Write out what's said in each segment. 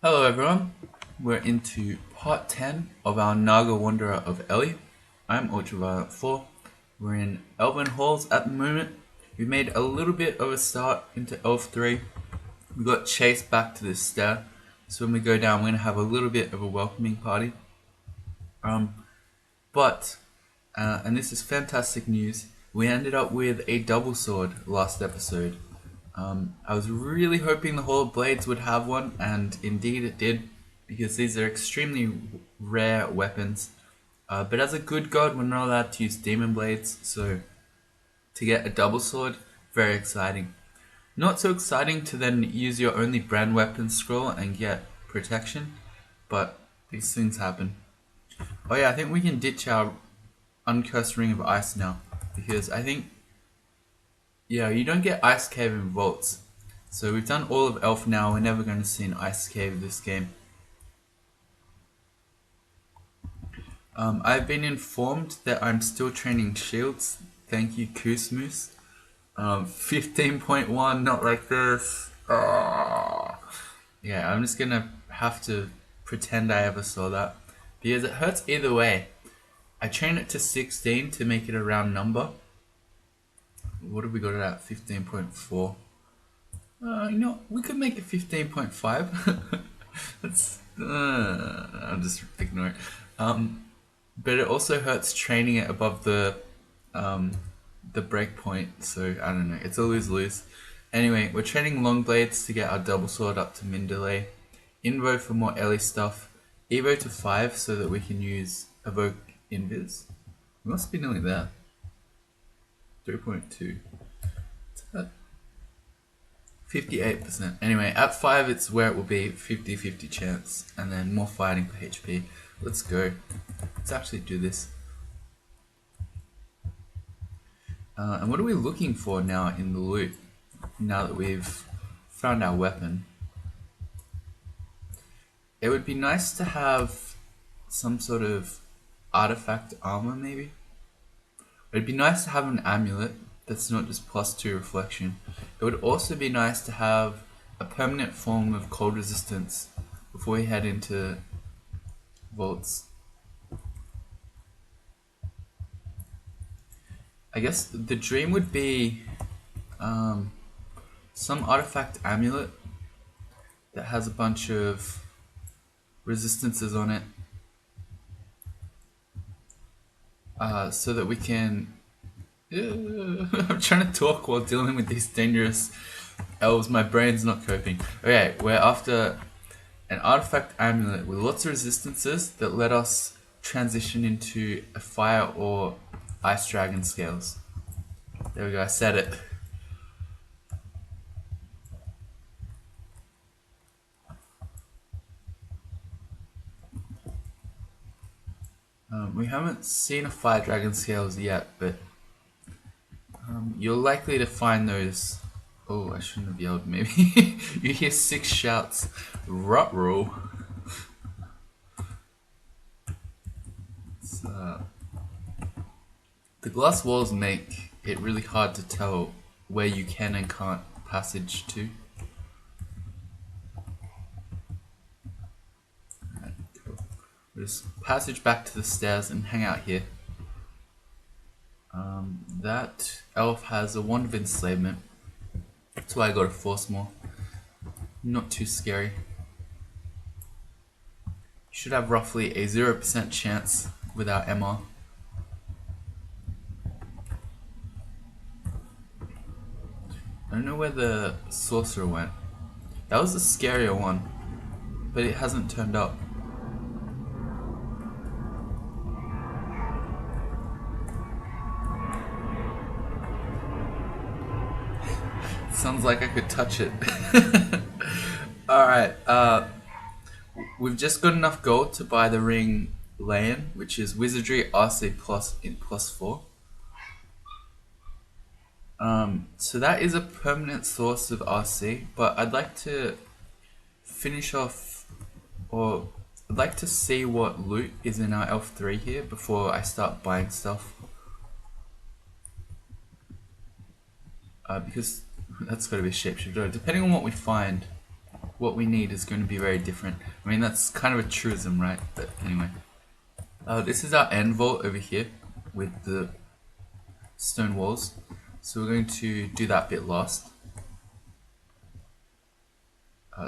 Hello everyone, we're into part 10 of our Naga Wanderer of Ellie. I'm Ultraviolet 4. We're in Elven Halls at the moment. We made a little bit of a start into Elf 3. We got chased back to the stair, so when we go down we're going to have a little bit of a welcoming party. But, and this is fantastic news, we ended up with a double sword last episode. I was really hoping the Hall of Blades would have one, and indeed it did, because these are extremely rare weapons. But as a good god, we're not allowed to use demon blades, so to get a double sword, very exciting. Not so exciting to then use your only brand weapon scroll and get protection, but these things happen. Oh yeah, I think we can ditch our uncursed ring of ice now, because I think, yeah, you don't get ice cave in vaults. So we've done all of Elf now, we're never going to see an ice cave this game. I've been informed that I'm still training shields. Thank you, Koosmoose. 15.1, not like this. Oh. Yeah, I'm just gonna have to pretend I ever saw that. Because it hurts either way. I train it to 16 to make it a round number. What have we got it at? 15.4. We could make it 15.5. That's, I'll just ignore it. But it also hurts training it above the break point, so I don't know. It's a lose-lose. Anyway, we're training long blades to get our double sword up to min delay. Invo for more Ellie stuff. Evo to 5 so that we can use evoke invis. We must be nearly there. 3.2. 58%. Anyway, at 5 it's where it will be 50-50 chance, and then more fighting for HP. Let's go. Let's actually do this. And what are we looking for now in the loot? Now that we've found our weapon. It would be nice to have some sort of artifact armor maybe. It'd be nice to have an amulet that's not just +2 reflection. It would also be nice to have a permanent form of cold resistance before we head into vaults. I guess the dream would be some artifact amulet that has a bunch of resistances on it, so that we can. I'm trying to talk while dealing with these dangerous elves. My brain's not coping. Okay, we're after an artifact amulet with lots of resistances that let us transition into a fire or ice dragon scales. There we go, I said it. We haven't seen a fire dragon scales yet, but you're likely to find those. Oh, I shouldn't have yelled. Maybe you hear 6 shouts. Ruh-roh. The glass walls make it really hard to tell where you can and can't passage to. Alright, cool. We'll just passage back to the stairs and hang out here. That elf has a wand of enslavement. That's why I got a force more. Not too scary. Should have roughly a 0% chance with our MR. I don't know where the sorcerer went. That was the scarier one, but it hasn't turned up. Sounds like I could touch it. Alright, we've just got enough gold to buy the ring Layan, which is Wizardry RC Plus in +4. So that is a permanent source of RC, but I'd like to finish off, or I'd like to see what loot is in our Elf 3 here before I start buying stuff. Because that's got to be a shapeshifter. Depending on what we find, what we need is going to be very different. I mean, that's kind of a truism, right? But anyway. This is our end vault over here with the stone walls. So we're going to do that bit last.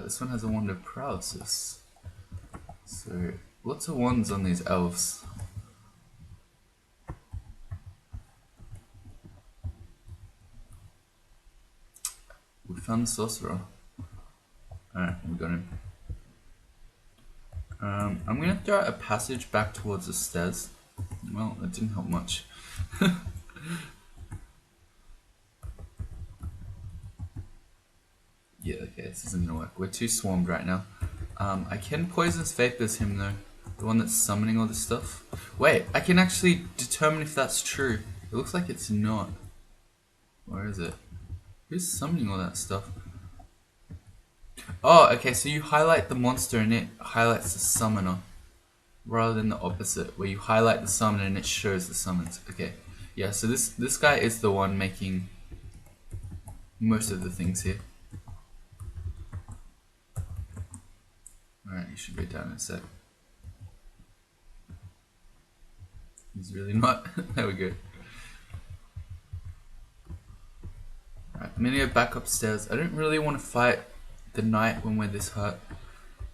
This one has a wand of paralysis. So lots of wands on these elves. We found the sorcerer. Alright, we got him. I'm gonna throw out a passage back towards the stairs. Well, that didn't help much. Yeah, okay, this isn't gonna work. We're too swarmed right now. I can poisonous vapors him though. The one that's summoning all this stuff. Wait, I can actually determine if that's true. It looks like it's not. Where is it? Who's summoning all that stuff? Oh, okay, so you highlight the monster and it highlights the summoner. Rather than the opposite, where you highlight the summoner and it shows the summons. Okay, yeah, so this guy is the one making most of the things here. Alright, he should be down in a sec. He's really not. There we go. Alright, I'm gonna go back upstairs. I don't really want to fight the knight when we're this hurt.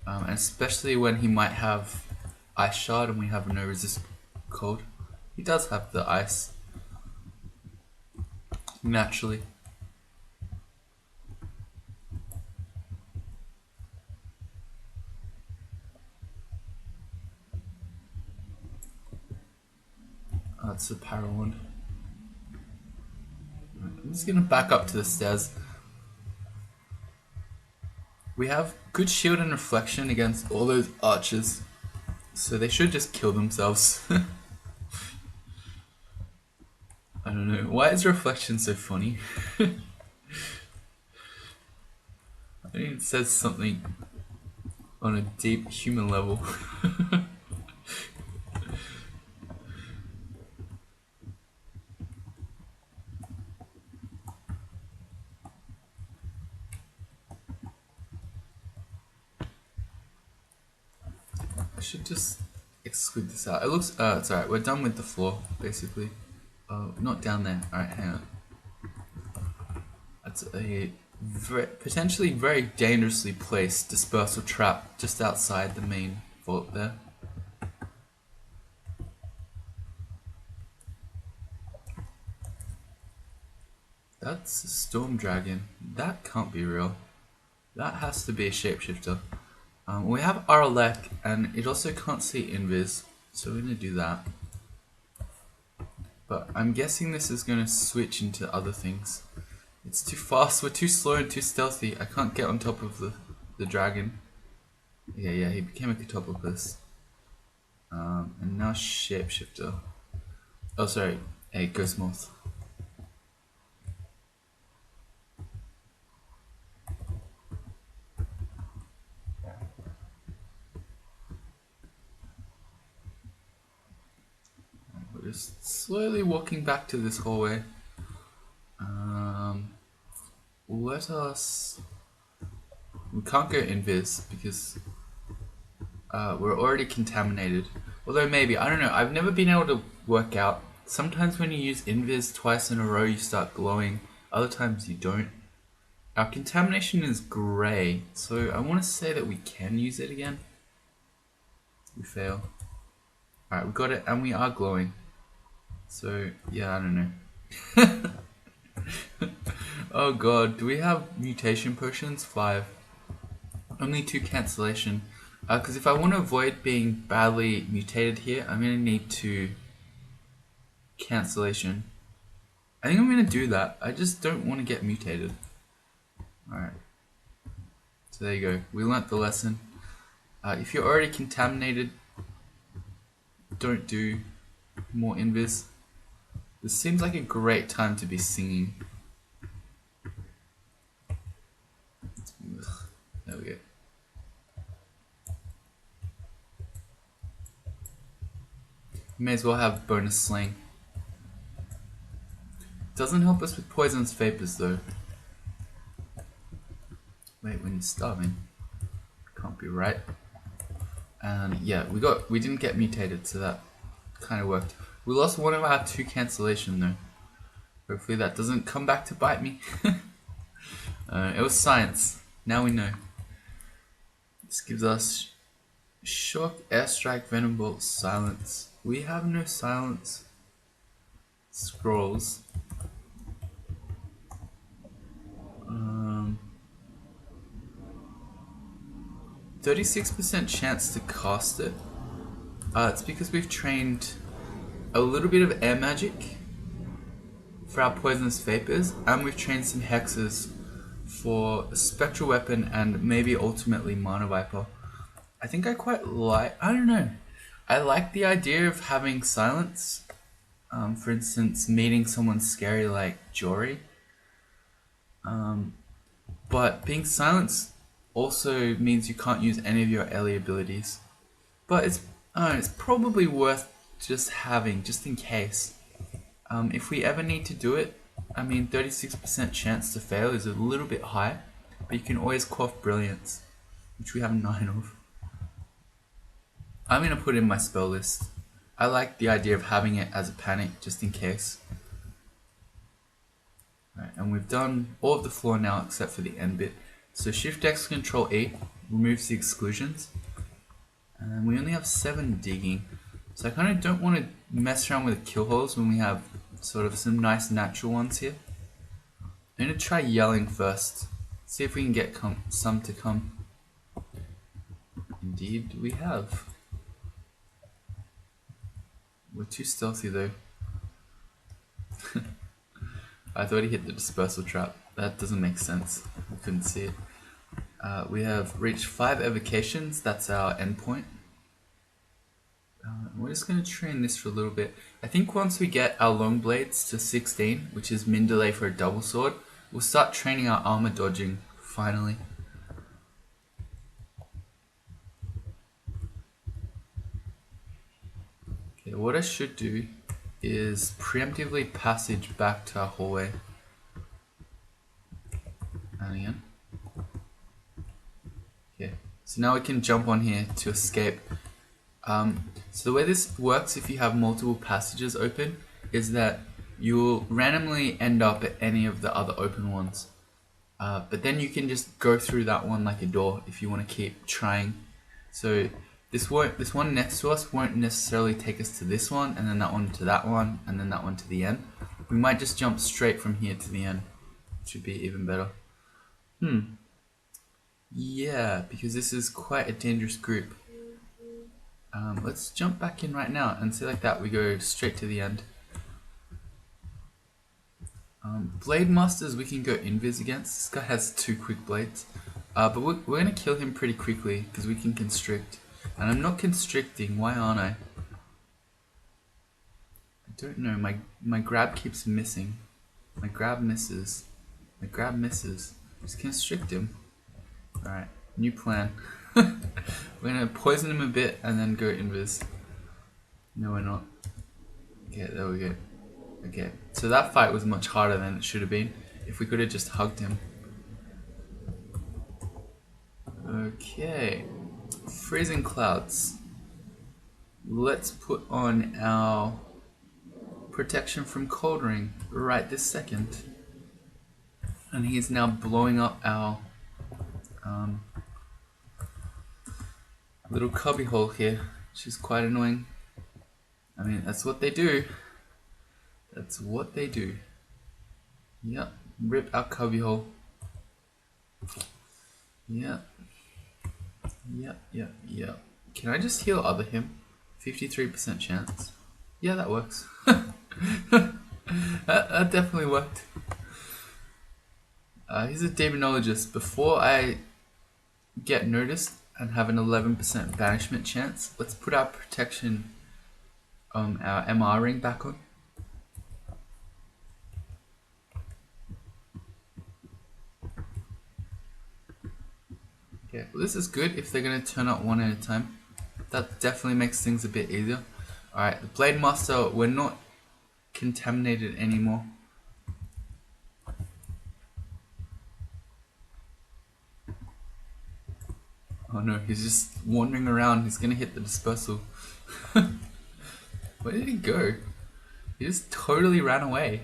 And especially when he might have ice shard and we have no resist cold. He does have the ice. Naturally. Oh, it's a power wand. I'm just gonna back up to the stairs. We have good shield and reflection against all those archers, so they should just kill themselves. I don't know, why is reflection so funny? I think it says something on a deep human level. I should just exclude this out. It looks, it's alright, we're done with the floor, basically. Oh, not down there. Alright, hang on. That's a potentially very dangerously placed dispersal trap just outside the main vault there. That's a storm dragon. That can't be real. That has to be a shapeshifter. We have Aralek, and it also can't see invis, so we're gonna do that. But I'm guessing this is gonna switch into other things. It's too fast, we're too slow and too stealthy. I can't get on top of the dragon. Yeah, he became a Catopopus. And now shapeshifter. Oh, sorry, a ghost moth. We're just slowly walking back to this hallway. Let us... We can't go invis because we're already contaminated. Although maybe, I don't know, I've never been able to work out. Sometimes when you use invis twice in a row you start glowing, other times you don't. Our contamination is grey, so I want to say that we can use it again. We fail. Alright, we got it and we are glowing. So, yeah, I don't know. Oh god, do we have mutation potions? 5. Only 2 cancellation. Because if I want to avoid being badly mutated here, I'm going to need 2 cancellation. I think I'm going to do that. I just don't want to get mutated. Alright. So there you go. We learnt the lesson. If you're already contaminated, don't do more invis. This seems like a great time to be singing. There we go. May as well have bonus sling. Doesn't help us with poisonous vapors though. Wait, when you're starving. can't be right. And yeah, we didn't get mutated, so that kind of worked. We lost one of our 2 cancellation though. Hopefully that doesn't come back to bite me. It was science. Now we know. This gives us shock, airstrike, venom bolt, silence. We have no silence. Scrolls. 36% chance to cast it. It's because we've trained a little bit of air magic for our poisonous vapors, and we've trained some hexes for a spectral weapon and maybe ultimately mana viper. I think I quite like, I don't know, I like the idea of having silence. For instance, meeting someone scary like Jory. But being silenced also means you can't use any of your Ellie abilities. But it's probably worth just having, just in case. If we ever need to do it, I mean, 36% chance to fail is a little bit high, but you can always quaff brilliance, which we have 9 of. I'm going to put in my spell list. I like the idea of having it as a panic, just in case. Right, and we've done all of the floor now except for the end bit. So Shift X Control E removes the exclusions. And we only have 7 digging. So I kind of don't want to mess around with the kill holes when we have sort of some nice natural ones here. I'm going to try yelling first. See if we can get some to come. Indeed we have. We're too stealthy though. I thought he hit the dispersal trap. That doesn't make sense. We couldn't see it. We have reached 5 evocations. That's our endpoint. We're just going to train this for a little bit. I think once we get our long blades to 16, which is min delay for a double sword, we'll start training our armor dodging finally. Okay, what I should do is preemptively passage back to our hallway. And again. Okay, so now we can jump on here to escape. So the way this works if you have multiple passages open is that you'll randomly end up at any of the other open ones. But then you can just go through that one like a door if you want to keep trying. So this one next to us won't necessarily take us to this one, and then that one to that one, and then that one to the end. We might just jump straight from here to the end, which would be even better. Yeah, because this is quite a dangerous group. Let's jump back in right now and see like that we go straight to the end. Blade Masters we can go invis against. This guy has 2 quick blades. But we're going to kill him pretty quickly because we can constrict. And I'm not constricting, why aren't I? I don't know, my grab keeps missing. My grab misses. My grab misses. Just constrict him. Alright, new plan. We're going to poison him a bit and then go invis. No, we're not. Okay, there we go. Okay, so that fight was much harder than it should have been if we could have just hugged him. Okay, freezing clouds. Let's put on our protection from cold ring right this second. And he's now blowing up our little cubby hole here, which is quite annoying. I mean, that's what they do. That's what they do. Yep, rip our cubby hole. Yep. Yep. Can I just heal other him? 53% chance. Yeah, that works. that definitely worked. He's a demonologist. Before I get noticed and have an 11% banishment chance, let's put our protection, our MR ring back on. Okay, well this is good if they're going to turn up one at a time. That definitely makes things a bit easier. Alright, the Blade Master, we're not contaminated anymore. Oh no, he's just wandering around. He's gonna hit the dispersal. Where did he go? He just totally ran away.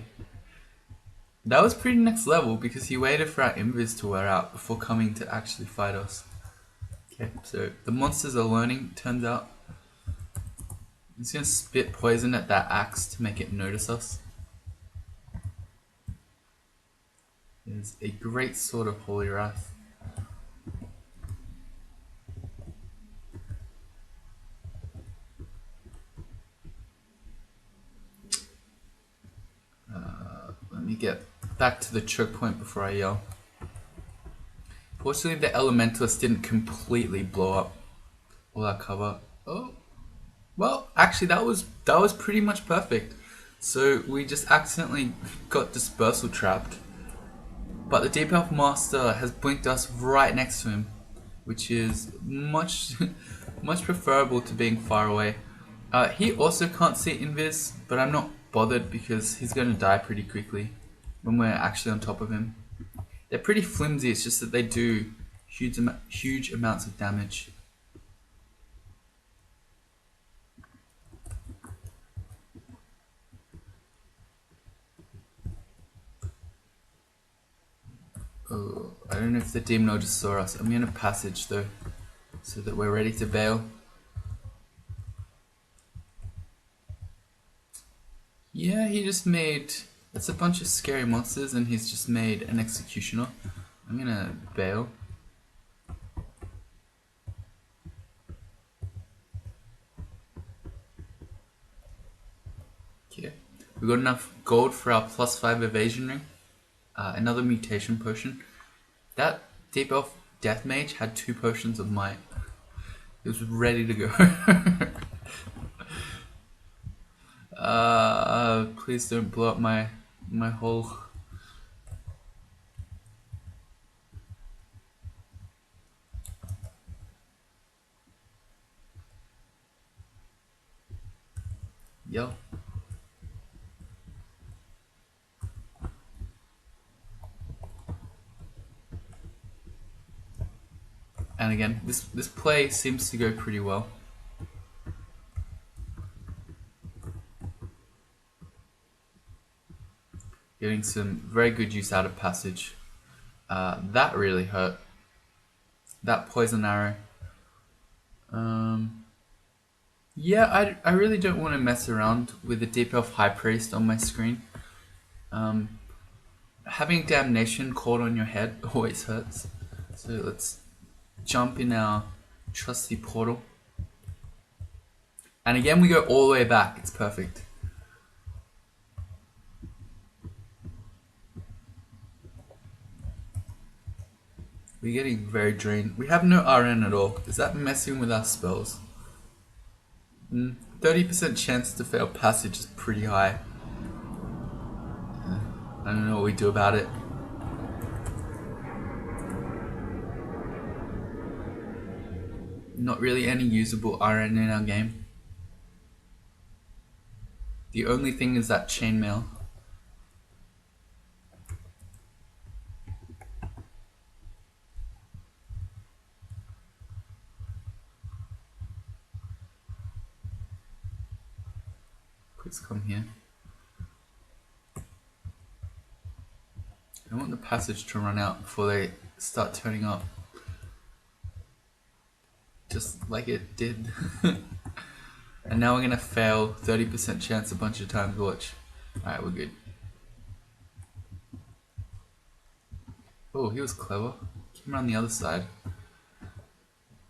That was pretty next level because he waited for our invis to wear out before coming to actually fight us. Okay, so the monsters are learning, turns out. He's gonna spit poison at that axe to make it notice us. There's a great sword of Holy Wrath. Let me get back to the choke point before I yell. Fortunately, the Elementalist didn't completely blow up all our cover. Oh, well, actually, that was pretty much perfect. So we just accidentally got dispersal trapped, but the Deep Elf Master has blinked us right next to him, which is much much preferable to being far away. He also can't see invis, but I'm not bothered because he's going to die pretty quickly when we're actually on top of him. They're pretty flimsy, it's just that they do huge amounts of damage. Oh, I don't know if the Demon just saw us. I'm going to passage though, so that we're ready to bail. Yeah, he just made... That's a bunch of scary monsters and he's just made an executioner. I'm gonna bail. Okay. We got enough gold for our +5 evasion ring. Another mutation potion. That Deep Elf Death Mage had 2 potions of might. He was ready to go. Please don't blow up my whole... Yo. And again, this play seems to go pretty well. Getting some very good use out of passage. That really hurt. That poison arrow. Yeah, I really don't want to mess around with the Deep Elf High Priest on my screen. Having Damnation caught on your head always hurts. So let's jump in our trusty portal. And again, we go all the way back. It's perfect. We're getting very drained. We have no RN at all. Is that messing with our spells? 30% chance to fail passage is pretty high. I don't know what we do about it. Not really any usable RN in our game. The only thing is that chainmail. Please come here. I want the passage to run out before they start turning up. Just like it did. And now we're gonna fail 30% chance a bunch of times. Watch. Alright, we're good. Oh, he was clever. Came around the other side.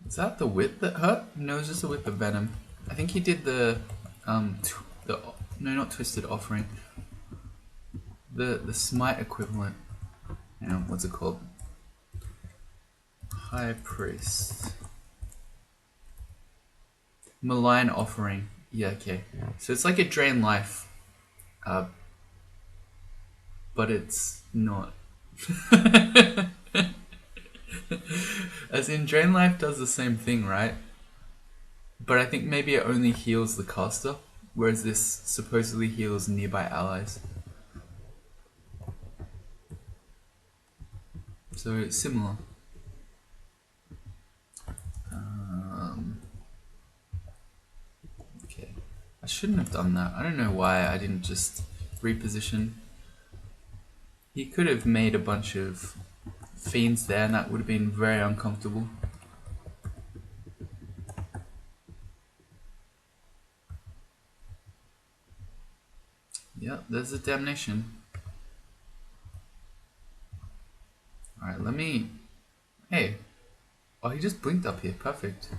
Is that the whip that hurt? No, it's just a whip of venom. I think he did the no, not Twisted Offering. The smite equivalent. Hang on, what's it called? High Priest. Malign Offering. Yeah, okay. So it's like a drain life. But it's not. As in, drain life does the same thing, right? But I think maybe it only heals the caster, whereas this supposedly heals nearby allies. So it's similar. shouldn't have done that. I don't know why I didn't just reposition. He could have made a bunch of fiends there and that would have been very uncomfortable. Yep, there's a damnation. Alright, let me... Hey. Oh, he just blinked up here. Perfect.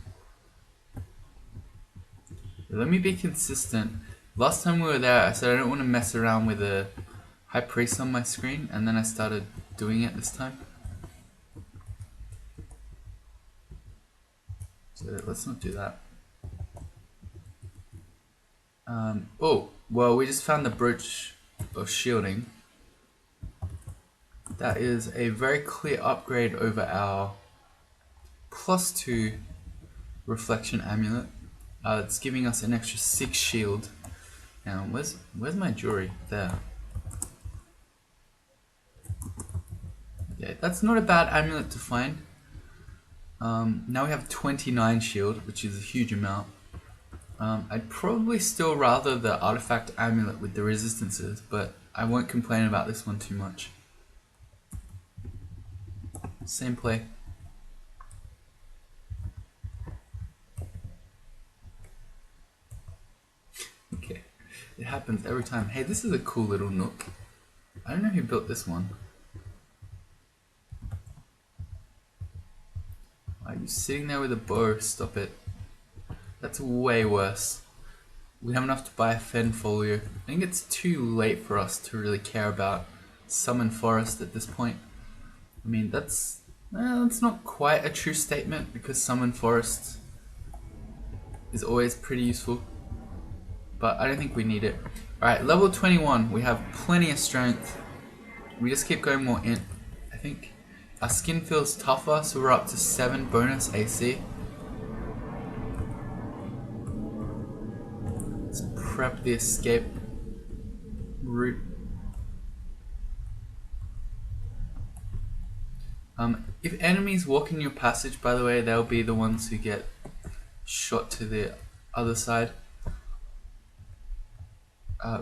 Let me be consistent. Last time we were there, I said I don't want to mess around with a high priest on my screen, and then I started doing it this time. So let's not do that. Oh, well, we just found the brooch of shielding. That is a very clear upgrade over our +2 reflection amulet. It's giving us an extra 6 shield. Now, where's my jewelry? There. Yeah, that's not a bad amulet to find. Now we have 29 shield, which is a huge amount. I'd probably still rather the artifact amulet with the resistances, but I won't complain about this one too much. Same play. Okay, it happens every time. Hey, this is a cool little nook. I don't know who built this one. Are you sitting there with a bow? Stop it. That's way worse. We have enough to buy a fen folio. I think it's too late for us to really care about summon forest at this point. I mean, that's not quite a true statement because summon forest is always pretty useful. But I don't think we need it. Alright, level 21. We have plenty of strength. We just keep going more int. I think our skin feels tougher, so we're up to 7 bonus AC. Let's prep the escape route. If enemies walk in your passage, by the way, they'll be the ones who get shot to the other side.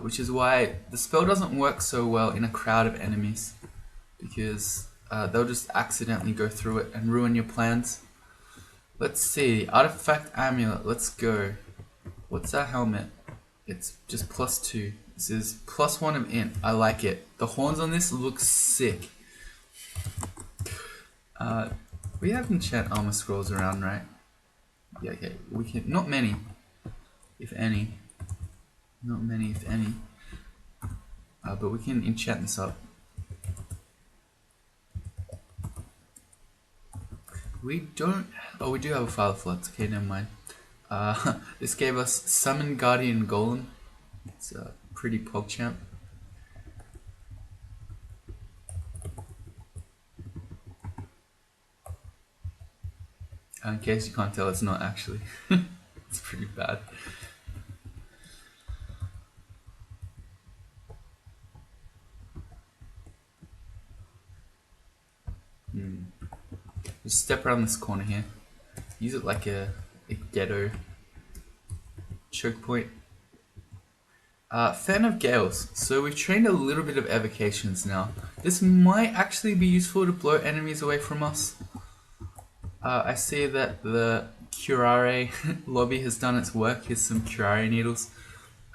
Which is why the spell doesn't work so well in a crowd of enemies, because they'll just accidentally go through it and ruin your plans. Let's see, artifact amulet, let's go. What's our helmet? It's just +2. This is +1 of int. I like it. The horns on this look sick. We have enchant armor scrolls around, right? Yeah, okay. We can, not many, if any. Not many, if any. But we can enchant this up. We don't... Oh, we do have a File of Floods. Okay, never mind. This gave us Summon Guardian Golem. It's a pretty PogChamp. In case you can't tell, it's not actually. It's pretty bad. Just step around this corner here. Use it like a ghetto choke point. Fan of Gales. So we've trained a little bit of evocations now. This might actually be useful to blow enemies away from us. I see that the Curare lobby has done its work. Here's some Curare needles.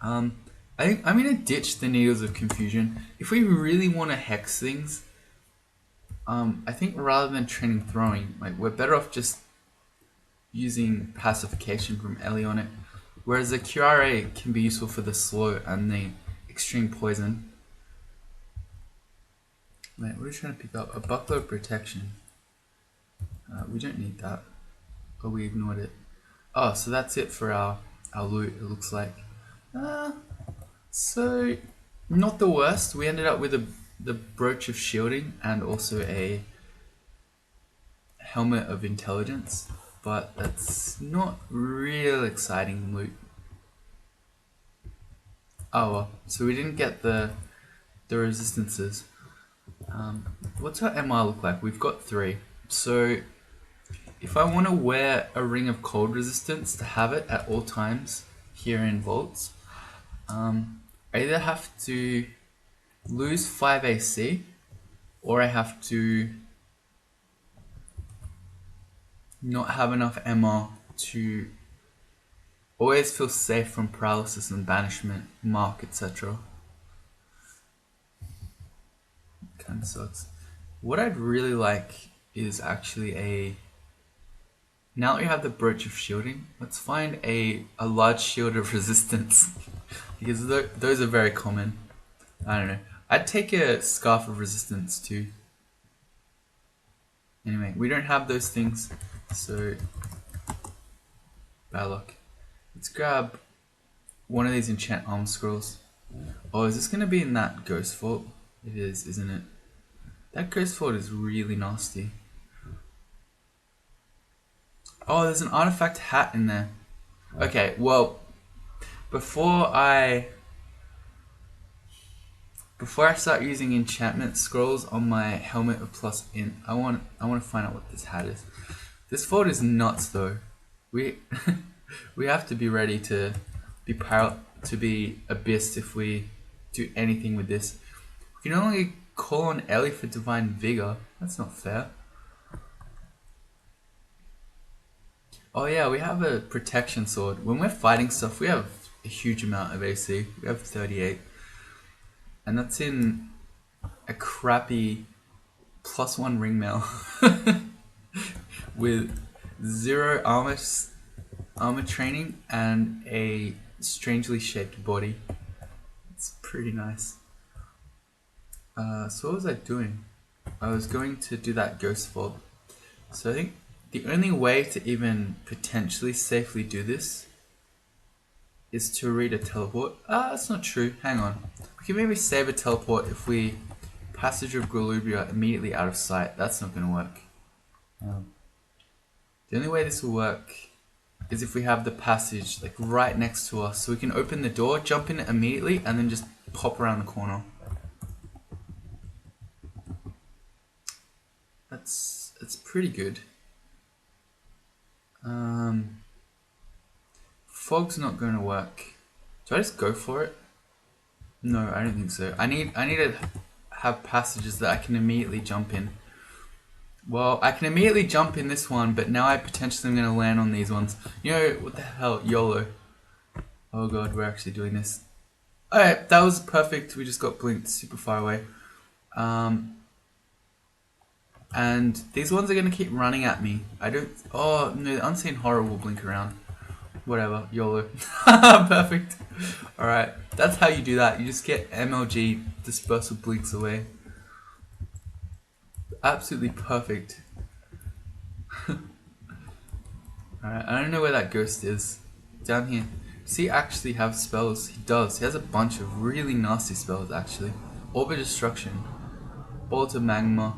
I think I'm gonna ditch the Needles of Confusion. If we really want to hex things, I think rather than training throwing, like we're better off just using pacification from Ellie on it. Whereas the Curare can be useful for the slow and the extreme poison. Wait, what are we trying to pick up? A buckler of protection. We don't need that. Oh, we ignored it. Oh, so that's it for our loot, it looks like. So, not the worst. We ended up with the brooch of shielding and also a helmet of intelligence. But that's not real exciting loot. Oh well, so we didn't get the resistances. What's our MR look like? We've got 3. So if I want to wear a ring of cold resistance to have it at all times here in vaults, I either have to lose 5 AC, or I have to not have enough MR to always feel safe from paralysis and banishment, mark, etc. Kinda sucks. What I'd really like is actually a... Now that we have the Brooch of Shielding, let's find a large shield of resistance. Because those are very common. I don't know. I'd take a Scarf of Resistance too. Anyway, we don't have those things, so bad luck. Let's grab one of these enchant armor scrolls. Oh, is this gonna be in that ghost fort? It is, isn't it? That ghost fort is really nasty. Oh, there's an artifact hat in there. Okay, well, before I start using enchantment scrolls on my helmet of plus int, I want to find out what this hat is. This fort is nuts though. We we have to be ready to be abyssed if we do anything with this. We can only call on Ellie for divine vigor. That's not fair. Oh yeah, we have a protection sword. When we're fighting stuff, we have a huge amount of AC. We have 38. And that's in a crappy +1 ring mail with 0 armor training and a strangely shaped body. It's pretty nice. So what was I doing? I was going to do that ghost fold. So I think the only way to even potentially safely do this is to read a teleport. That's not true. Hang on. We can maybe save a teleport if we Passage of Grolubia immediately out of sight. That's not going to work. The only way this will work is if we have the passage like right next to us, so we can open the door, jump in it immediately, and then just pop around the corner. That's pretty good. Fog's not going to work. Do I just go for it? No, I don't think so. I need to have passages that I can immediately jump in. Well, I can immediately jump in this one, but now I potentially am going to land on these ones. You know, what the hell? YOLO. Oh god, we're actually doing this. Alright, that was perfect. We just got blinked super far away. And these ones are going to keep running at me. Oh, no, the Unseen Horror will blink around. Whatever, YOLO. Perfect. Alright, that's how you do that. You just get MLG dispersal blinks away. Absolutely perfect. Alright, I don't know where that ghost is. Down here. Does he actually have spells? He does. He has a bunch of really nasty spells actually. Orb of Destruction. Bolt of Magma.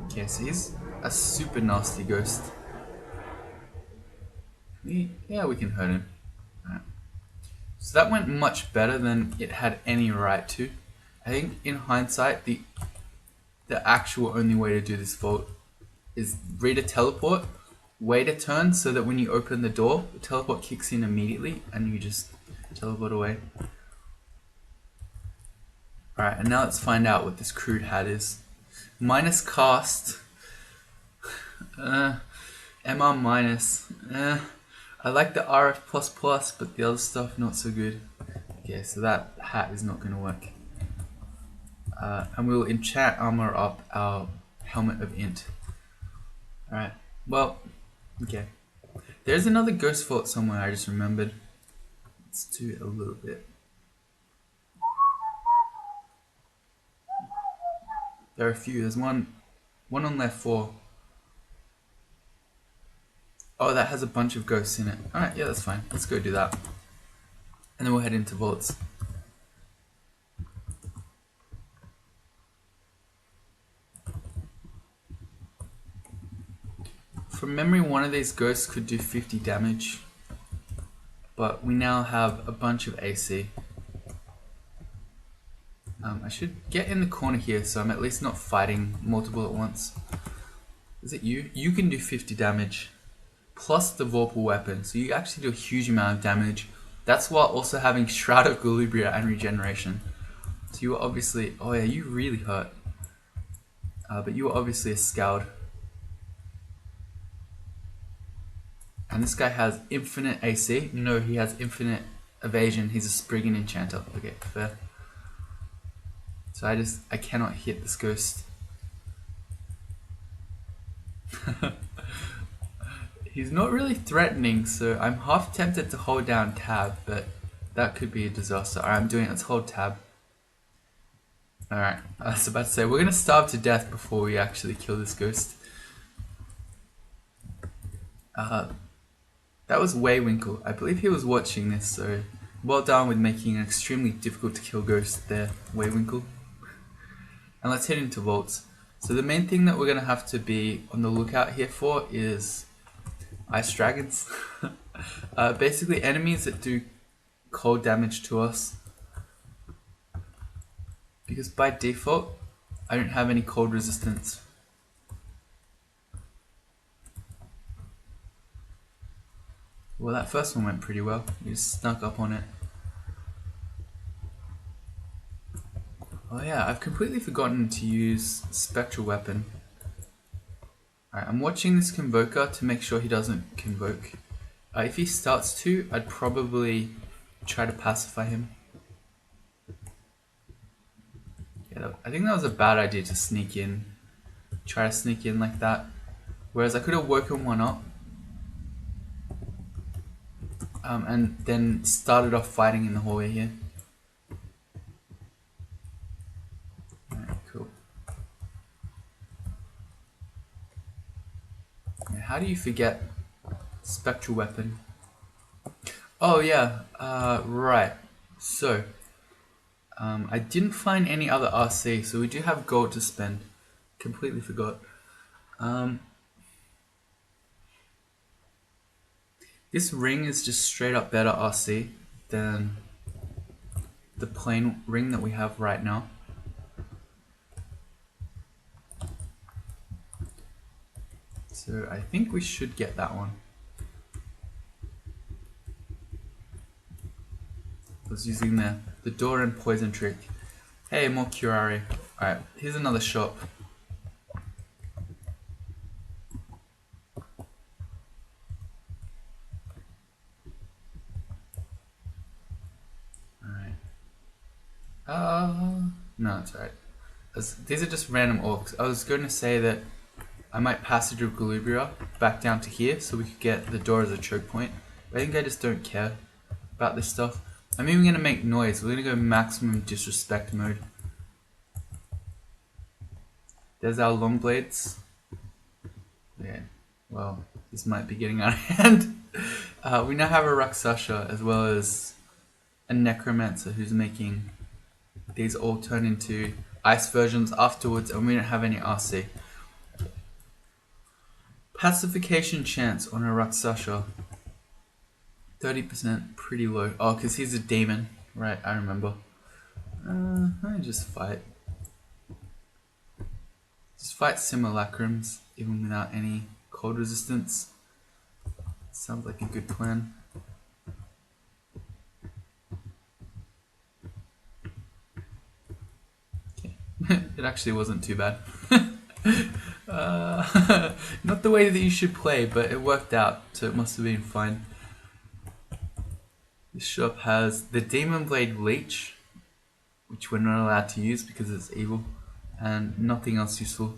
Okay, so he's a super nasty ghost. Yeah, we can hurt him. Right. So that went much better than it had any right to. I think in hindsight, the actual only way to do this vault is read a teleport, wait a turn so that when you open the door, the teleport kicks in immediately and you just teleport away. Alright, and now let's find out what this crude hat is. Minus cast. MR minus. I like the RF++, but the other stuff not so good. Okay, so that hat is not going to work. And we'll enchant armor up our helmet of int. Alright, well, okay. There's another ghost fort somewhere I just remembered. Let's do it a little bit. There are a few. There's one on left 4. Oh, that has a bunch of ghosts in it. Alright, yeah, that's fine. Let's go do that. And then we'll head into vaults. From memory, one of these ghosts could do 50 damage. But we now have a bunch of AC. I should get in the corner here so I'm at least not fighting multiple at once. Is it you? You can do 50 damage. Plus the Vorpal weapon. So you actually do a huge amount of damage That's while also having Shroud of Galubria and Regeneration. So you were obviously... Oh yeah, you really hurt. But you were obviously a Scald. And this guy has infinite AC. You know he has infinite evasion. He's a Spriggan Enchanter. Okay, fair. So I cannot hit this ghost. He's not really threatening, so I'm half tempted to hold down tab, but that could be a disaster. Alright, I'm doing it. Let's hold tab. Alright, I was about to say, we're going to starve to death before we actually kill this ghost. That was Waywinkle. I believe he was watching this, so well done with making an extremely difficult to kill ghost there, Waywinkle. And let's head into vaults. So the main thing that we're going to have to be on the lookout here for is ice dragons. Basically enemies that do cold damage to us. Because by default, I don't have any cold resistance. Well, that first one went pretty well. We just snuck up on it. Oh yeah, I've completely forgotten to use Spectral Weapon. Alright, I'm watching this Convoker to make sure he doesn't Convoke. If he starts to, I'd probably try to pacify him. Yeah, I think that was a bad idea to sneak in. Try to sneak in like that. Whereas I could have woken one up. And then started off fighting in the hallway here. Alright, cool. How do you forget Spectral Weapon? Oh yeah, right. So, I didn't find any other RC, so we do have gold to spend. Completely forgot. This ring is just straight up better RC than the plain ring that we have right now. So I think we should get that one. I was using the door and poison trick. Hey, more curare. Alright, here's another shop. Alright. No, it's alright. These are just random orcs. I was going to say that I might Passage of Galubria back down to here so we could get the door as a choke point. But I think I just don't care about this stuff. I'm even going to make noise. We're going to go maximum disrespect mode. There's our long blades. Yeah, well, this might be getting out of hand. We now have a Rakshasa as well as a Necromancer who's making these all turn into ice versions afterwards, and we don't have any RC. Pacification chance on a Rakshasa. 30%, pretty low. Oh, because he's a demon. Right, I remember. I just fight. Just fight simulacrums, even without any cold resistance. Sounds like a good plan. Okay. It actually wasn't too bad. Not the way that you should play, but it worked out, so it must have been fine. This shop has the Demon Blade Leech, which we're not allowed to use because it's evil, and nothing else useful.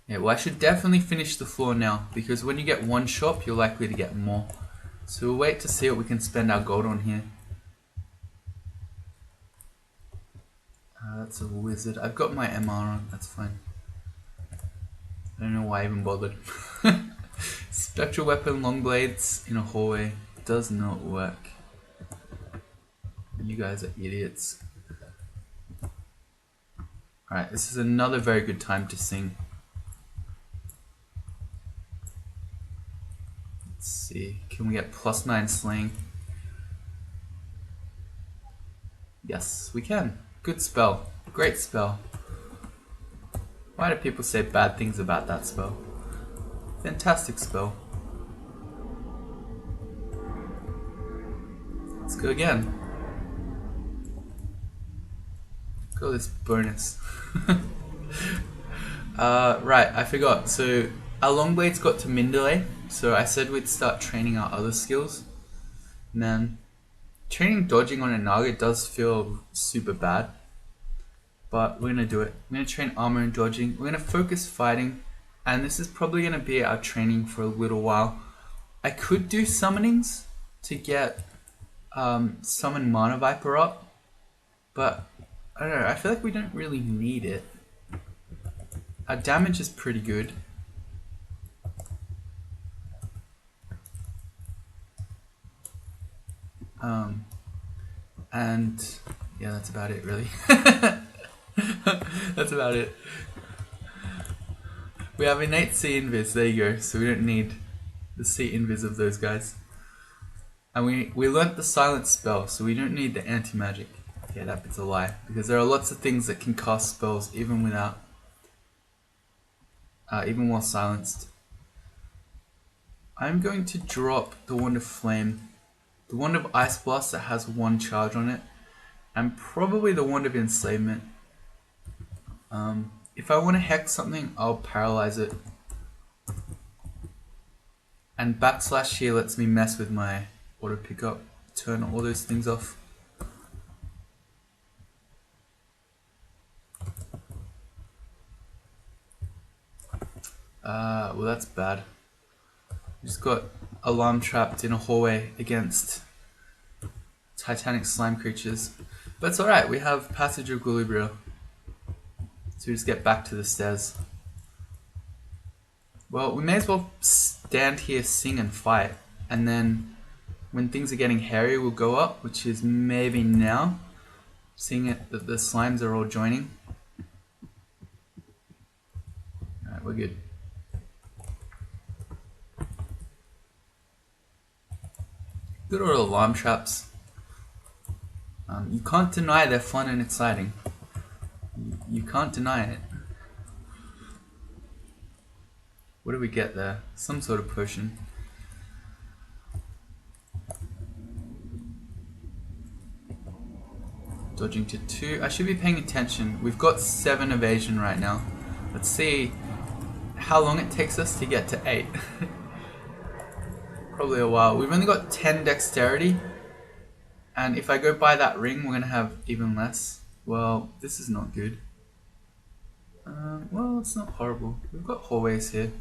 Yeah, well, I should definitely finish the floor now, because when you get one shop, you're likely to get more. So we'll wait to see what we can spend our gold on here. That's a wizard. I've got my MR on, that's fine. I don't know why I even bothered. Spectral weapon, long blades in a hallway does not work. You guys are idiots. Alright, this is another very good time to sing. Let's see, can we get +9 slaying? Yes, we can. Good spell. Great spell. Why do people say bad things about that spell? Fantastic spell. go again. Got this bonus. Right, I forgot. So our long blades got to min delay. So I said we'd start training our other skills. Man, training dodging on a Naga does feel super bad. But we're gonna do it. We're gonna train armor and dodging. We're gonna focus fighting. And this is probably gonna be our training for a little while. I could do summonings to get summon Mana Viper up. But I don't know, I feel like we don't really need it. Our damage is pretty good. And yeah, that's about it really. That's about it. We have innate C invis, there you go, so we don't need the C invis of those guys. And we learnt the silence spell, so we don't need the anti-magic. Okay, that bit's a lie, because there are lots of things that can cast spells even without, even while silenced. I'm going to drop the Wand of Flame, the Wand of Ice Blast that has 1 charge on it, and probably the Wand of Enslavement. If I want to hex something, I'll paralyze it. And backslash here lets me mess with my auto pickup, turn all those things off. Well that's bad. We just got alarm trapped in a hallway against Titanic slime creatures. But it's alright, we have Passage of Equilibria. So we just get back to the stairs. Well, we may as well stand here, sing and fight. And then when things are getting hairy, we'll go up, which is maybe now. Seeing it that the slimes are all joining. Alright, we're good. Good old alarm traps. You can't deny they're fun and exciting. You can't deny it. What do we get there? Some sort of potion. Dodging to 2. I should be paying attention. We've got 7 evasion right now. Let's see how long it takes us to get to 8. Probably a while. We've only got 10 dexterity. And if I go buy that ring, we're going to have even less. Well, this is not good. Well, it's not horrible. We've got hallways here.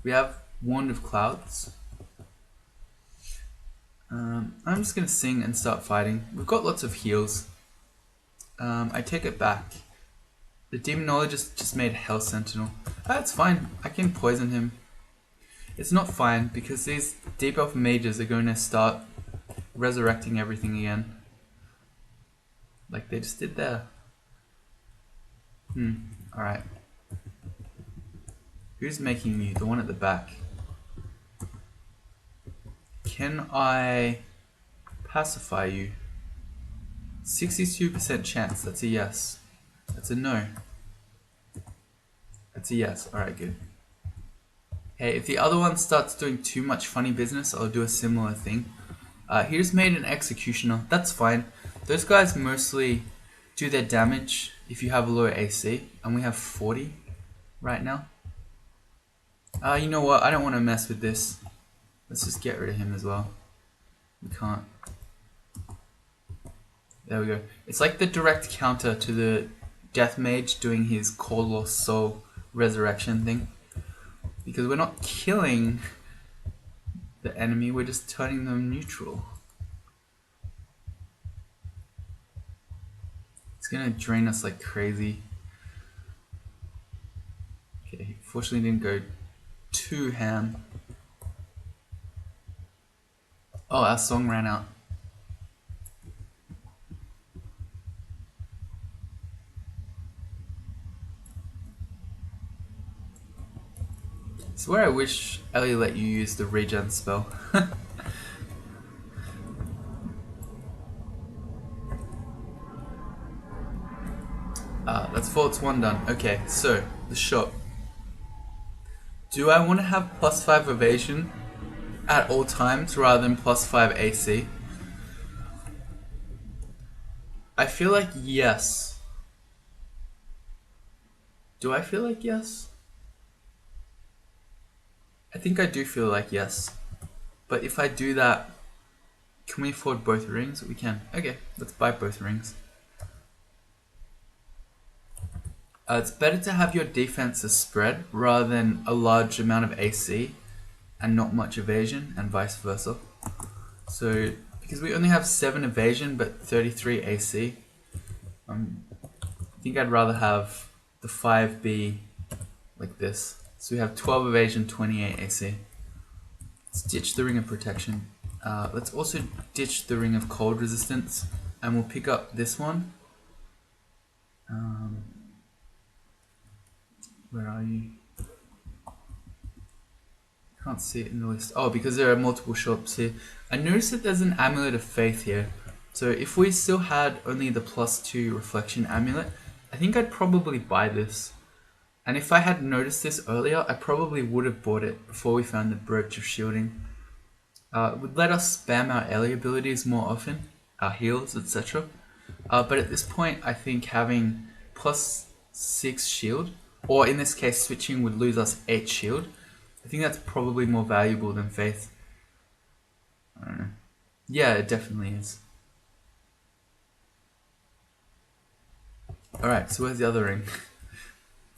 We have Wand of Clouds. I'm just going to sing and start fighting. We've got lots of heals. I take it back. The Demonologist just made Hell Sentinel. That's fine. I can poison him. It's not fine because these Deep Elf mages are going to start resurrecting everything again. Like they just did there. Alright. Who's making you? The one at the back. Can I pacify you? 62% chance. That's a yes. That's a no. That's a yes. Alright, good. Okay, if the other one starts doing too much funny business, I'll do a similar thing. He just made an Executioner. That's fine. Those guys mostly do their damage if you have a low AC, and we have 40 right now. You know what? I don't want to mess with this. Let's just get rid of him as well. We can't. There we go. It's like the direct counter to the Death Mage doing his Cold Lost Soul resurrection thing. Because we're not killing the enemy, we're just turning them neutral. It's gonna drain us like crazy. Okay, fortunately didn't go too ham. Oh, our song ran out. I swear I wish Ellie let you use the regen spell. That's Faults 1 done. Okay, so, the shop. Do I want to have +5 evasion at all times rather than +5 AC? I feel like yes. Do I feel like yes? I think I do feel like yes. But if I do that, can we afford both rings? We can. Okay, let's buy both rings. It's better to have your defenses spread rather than a large amount of AC and not much evasion, and vice versa. So, because we only have 7 evasion but 33 AC, I think I'd rather have the 5 be like this. So we have 12 evasion, 28 AC. Let's ditch the ring of protection. Let's also ditch the ring of cold resistance, and we'll pick up this one. Where are you? Can't see it in the list. Oh, because there are multiple shops here. I noticed that there's an amulet of faith here. So if we still had only the +2 reflection amulet, I think I'd probably buy this. And if I had noticed this earlier, I probably would have bought it before we found the brooch of shielding. It would let us spam our Ellie abilities more often, our heals, etc. But at this point, I think having +6 shield, or in this case switching would lose us 8 shield. I think that's probably more valuable than faith. I don't know. Yeah, it definitely is. Alright, so where's the other ring?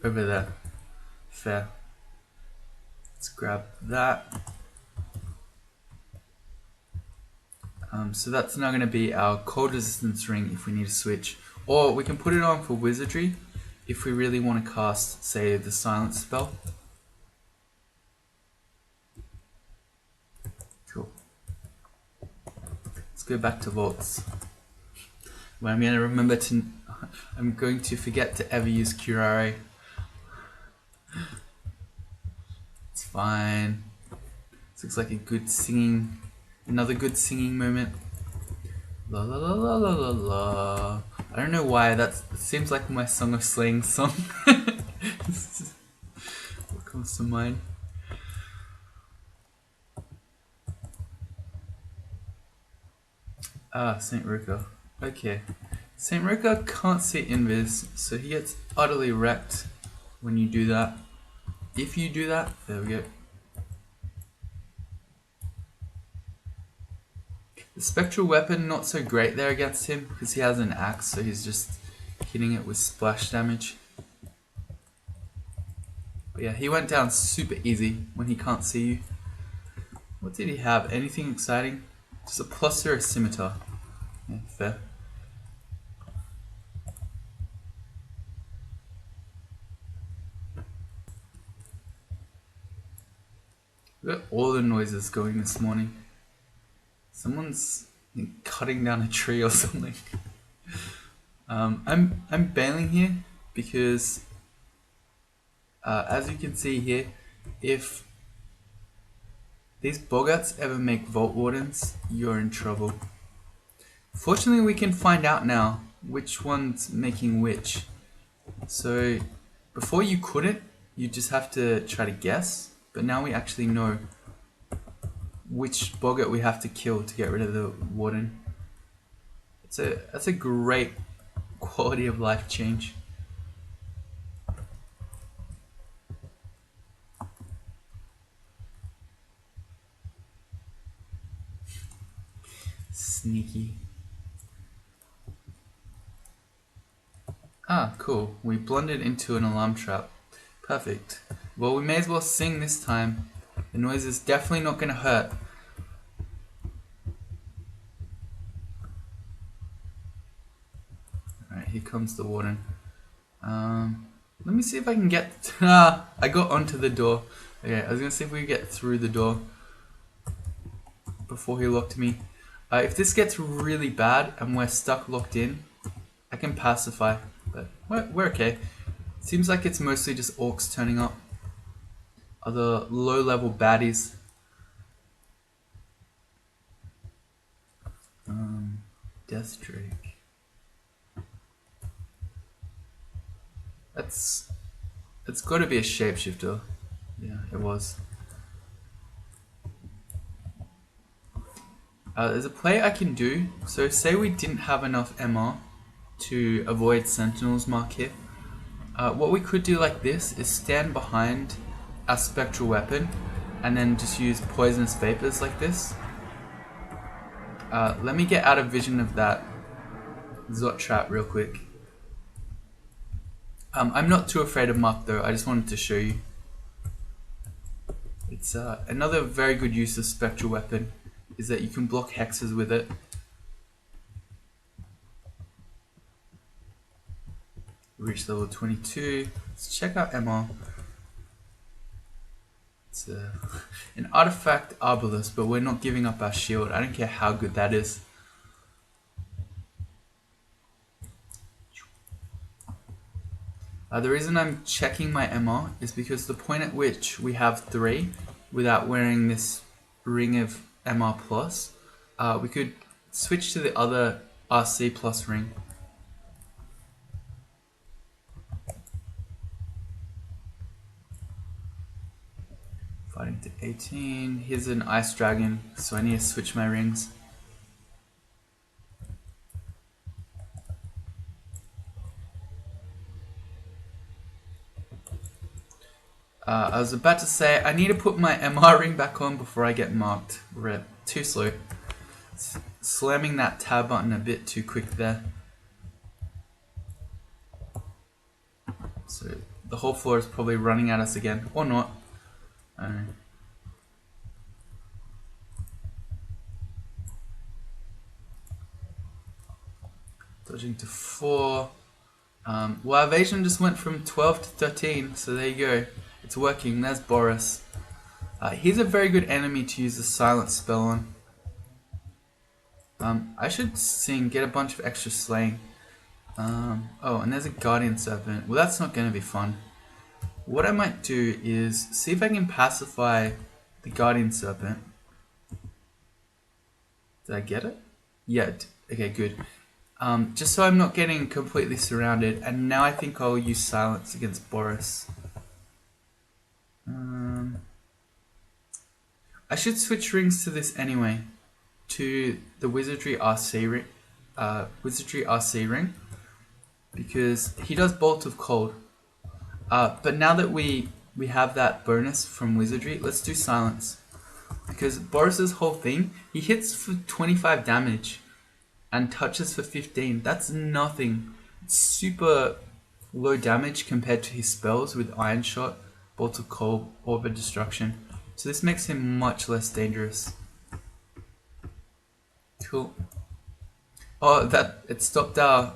Over there. Fair. Let's grab that. So that's now going to be our cold resistance ring if we need to switch. Or we can put it on for wizardry if we really want to cast, say, the silence spell. Cool. Let's go back to vaults. Well, I'm going to forget to ever use Curare. It's fine. This looks like a good singing, another good singing moment. La la la la la la la. I don't know why it seems like my Song of Slaying song. What comes to mind? Saint Ruka. Okay. Saint Ruka can't see invis, so he gets utterly wrecked when you do that. If you do that, there we go. The spectral weapon, not so great there against him because he has an axe, so he's just hitting it with splash damage. But yeah, he went down super easy when he can't see you. What did he have? Anything exciting? Just a +0 scimitar. Yeah, fair. We got all the noises going this morning. Someone's cutting down a tree or something. I'm bailing here because as you can see here, if these boggarts ever make Vault Wardens, you're in trouble. Fortunately, we can find out now which one's making which. So before you couldn't, you just have to try to guess, but now we actually know which boggart we have to kill to get rid of the warden. That's a great quality of life change. Sneaky. Ah, cool. We blundered into an alarm trap. Perfect. Well, we may as well sing this time. The noise is definitely not going to hurt. Alright, here comes the warden. Let me see if I can get... I got onto the door. Okay, I was going to see if we could get through the door before he locked me. If this gets really bad and we're stuck locked in, I can pacify, but we're okay. Seems like it's mostly just orcs turning up. Other low-level baddies. Death Drake. It's got to be a shapeshifter. Yeah, it was. There's a play I can do. So say we didn't have enough MR to avoid Sentinel's mark here. What we could do like this is stand behind our spectral weapon and then just use poisonous vapors like this. Let me get out of vision of that Zot trap real quick. I'm not too afraid of Mark though, I just wanted to show you. It's another very good use of spectral weapon is that you can block hexes with it. Reach level 22. Let's check out MR. It's an artifact Arbalest, but we're not giving up our shield. I don't care how good that is. The reason I'm checking my MR is because the point at which we have 3 without wearing this ring of MR plus, we could switch to the other RC plus ring. Fighting to 18. Here's an ice dragon, so I need to switch my rings. I was about to say, I need to put my MR ring back on before I get marked. We're too slow. Slamming that tab button a bit too quick there. So the whole floor is probably running at us again, or not. I don't know. Dodging to 4. Well, evasion just went from 12 to 13, so there you go. It's working. There's Boris. He's a very good enemy to use the silence spell on. I should get a bunch of extra slaying. Oh, and there's a Guardian Serpent. Well, that's not going to be fun. What I might do is see if I can pacify the Guardian Serpent. Did I get it? Yeah, okay, good. Just so I'm not getting completely surrounded, and now I think I'll use silence against Boris. I should switch rings to this anyway, to the Wizardry RC ring, because he does Bolt of Cold. But now that we have that bonus from Wizardry, let's do silence, because Boris's whole thing, he hits for 25 damage and touches for 15. That's nothing. It's super low damage compared to his spells with Iron Shot, Bolt of Cold, Orb of Destruction. So this makes him much less dangerous. Cool. Oh, it stopped our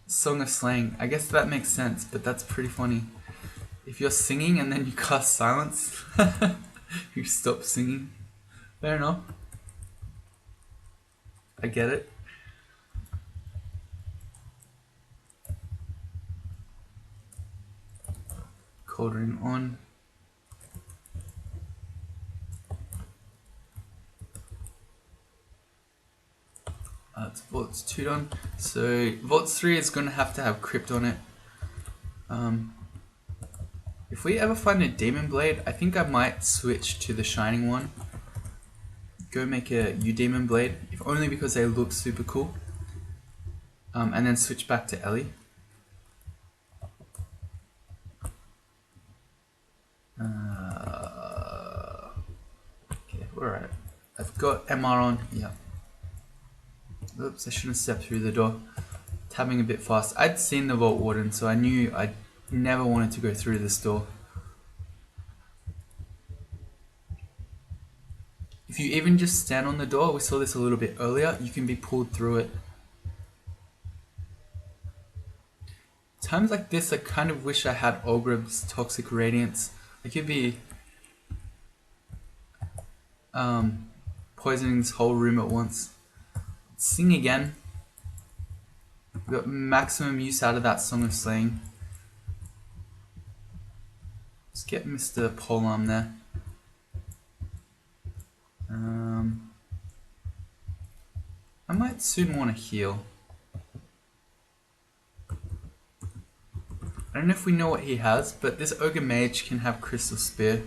Song of Slaying. I guess that makes sense, but that's pretty funny. If you're singing and then you cast silence, you stop singing. Fair enough. I get it. Cold Ring on. It's Vault's 2 done. So Vault's 3 is going to have Crypt on it. If we ever find a Demon Blade, I think I might switch to the Shining one. Go make a U-Demon Blade, if only because they look super cool. And then switch back to Ellie. Okay, alright. I've got MR on, yeah. Oops, I shouldn't have stepped through the door. Tabbing a bit fast. I'd seen the Vault Warden, so I knew I never wanted to go through this door. If you even just stand on the door, we saw this a little bit earlier, you can be pulled through it. Times like this, I kind of wish I had Ogreb's Toxic Radiance. I could be poisoning this whole room at once. Sing again. We got maximum use out of that Song of Slaying. Let's get Mr. Polearm there. I might soon want to heal. I don't know if we know what he has, but this Ogre Mage can have Crystal Spear.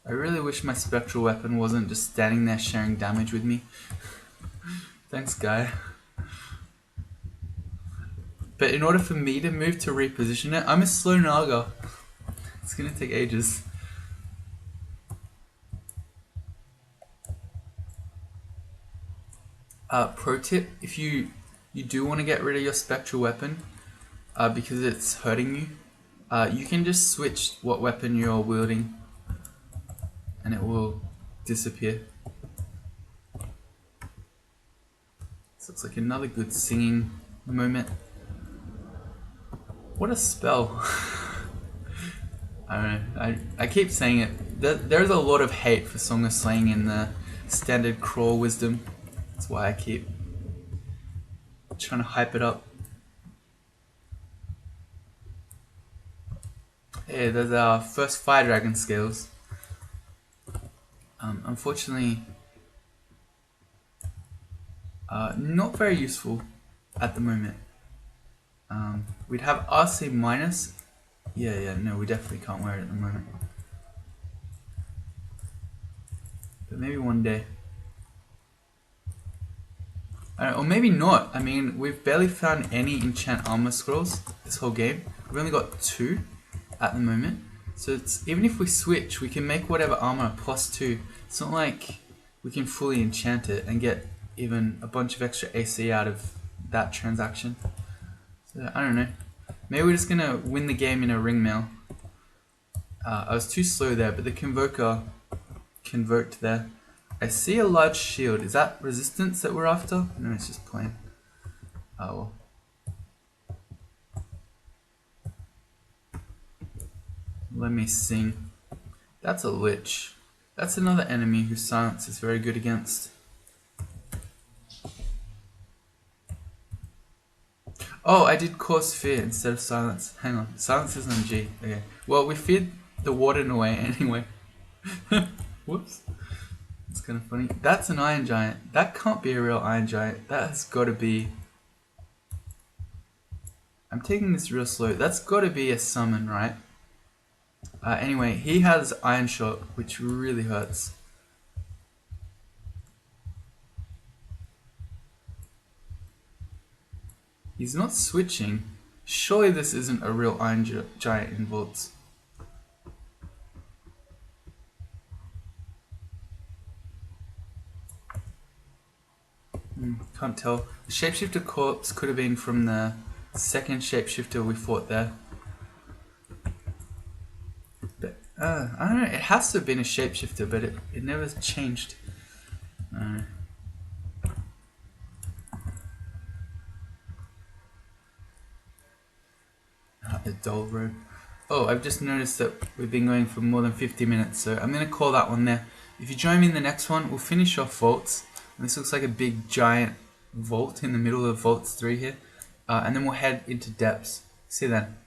I really wish my spectral weapon wasn't just standing there sharing damage with me. Thanks, guy. But in order for me to move to reposition it, I'm a slow Naga. It's gonna take ages. Pro tip, if you do want to get rid of your spectral weapon because it's hurting you, you can just switch what weapon you're wielding and it will disappear. So it's like another good singing moment. What a spell. I don't know, I keep saying it. There's a lot of hate for Song of Slaying in the standard crawl wisdom. That's why I keep trying to hype it up. Hey, there's our first fire dragon scales. Unfortunately, not very useful at the moment. We'd have RC minus. Yeah, no, we definitely can't wear it at the moment. But maybe one day. Or maybe not. I mean, we've barely found any enchant armor scrolls this whole game. We've only got 2 at the moment. So it's even if we switch, we can make whatever armor +2. It's not like we can fully enchant it and get even a bunch of extra AC out of that transaction. So I don't know. Maybe we're just gonna win the game in a ring mail. I was too slow there, but the convoker convert there. I see a large shield. Is that resistance that we're after? No, it's just plain. Oh well. Let me sing. That's a lich. That's another enemy whose silence is very good against. Oh, I did cause fear instead of silence. Hang on. Silence is on G. Okay. Well, we feared the warden away anyway. Whoops. It's kind of funny. That's an iron giant. That can't be a real iron giant. That has got to be... I'm taking this real slow. That's got to be a summon, right? Anyway, he has iron shot, which really hurts. He's not switching. Surely this isn't a real iron giant in vaults. Can't tell. The shapeshifter corpse could have been from the second shapeshifter we fought there. But, I don't know, it has to have been a shapeshifter, but it never changed. A dull road. Oh, I've just noticed that we've been going for more than 50 minutes, so I'm going to call that one there. If you join me in the next one, we'll finish off vaults. And this looks like a big giant vault in the middle of vaults 3 here. And then we'll head into depths. See you then.